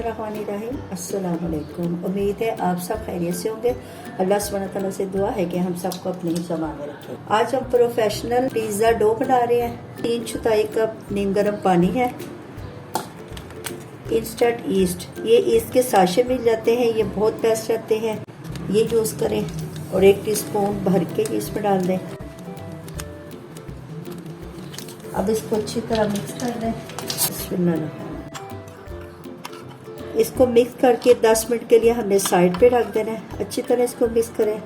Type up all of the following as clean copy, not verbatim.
बिस्मिल्लाहिर्रहमानिर्रहीम। अस्सलाम वालेकुम। उम्मीद है आप सब खैरियत से होंगे। अल्लाह सुब्हानहू तआला से दुआ है कि हम सबको अपने हिफ्ज़-ए-मान में रखे। आज हम प्रोफेशनल पिज़्ज़ा डो बना रहे हैं। 3/4 कप नीम गर्म पानी है। इंस्टेंट ईस्ट, ये ईस्ट के साशे मिल जाते हैं, ये बहुत बेस्ट रहते हैं, ये यूज़ करें। और 1 टीस्पून भर के इसमें डाल दें। अब इसको अच्छी तरह मिक्स कर दें। इसको मिक्स करके 10 मिनट के लिए हमने साइड पे रख देना है। अच्छी तरह इसको मिक्स करें।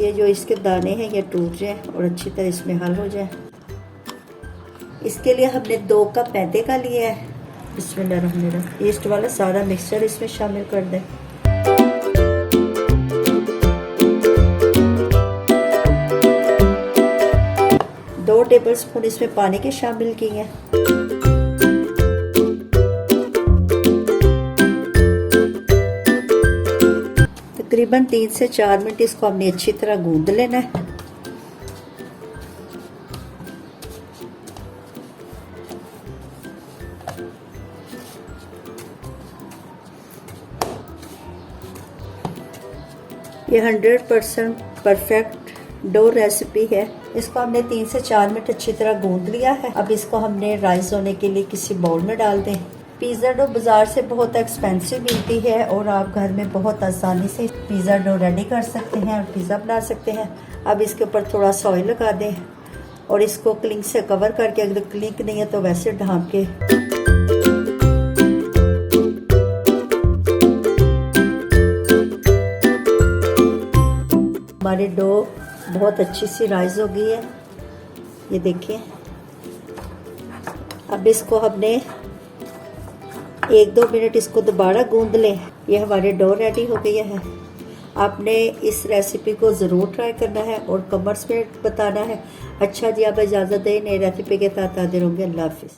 ये जो इसके दाने हैं ये टूट जाए और अच्छी तरह इसमें हल हो जाए। इसके लिए हमने 2 कप मैदे का लिया है। बिस्मिल्लाहिर्रहमानिर्रहीम। ईस्ट वाला सारा मिक्सचर इसमें शामिल कर दें। दो टेबल स्पून इसमें पानी के शामिल किए हैं। तकरीबन 3 से 4 मिनट इसको हमने अच्छी तरह गूंद लेना है। ये 100% परफेक्ट डो रेसिपी है। इसको हमने 3 से 4 मिनट अच्छी तरह गूंद लिया है। अब इसको हमने राइस होने के लिए किसी बाउल में डाल दें। पिज़्ज़ा डो बाज़ार से बहुत एक्सपेंसिव मिलती है और आप घर में बहुत आसानी से पिज़्ज़ा डो रेडी कर सकते हैं और पिज़्ज़ा बना सकते हैं। अब इसके ऊपर थोड़ा सा ऑयल लगा दें और इसको क्लिंग से कवर करके, अगर क्लिंग नहीं है तो वैसे ढाँप के हमारी डो बहुत अच्छी सी राइज हो गई है। ये देखिए। अब इसको हमने 1-2 मिनट इसको दोबारा गूंद लें। ये हमारे डो रेडी हो गई है। आपने इस रेसिपी को ज़रूर ट्राई करना है और कमेंट्स में बताना है। अच्छा जी, आप इजाज़त दें, नई रेसिपी के साथ हाजिर होंगे। अल्लाह हाफिज़।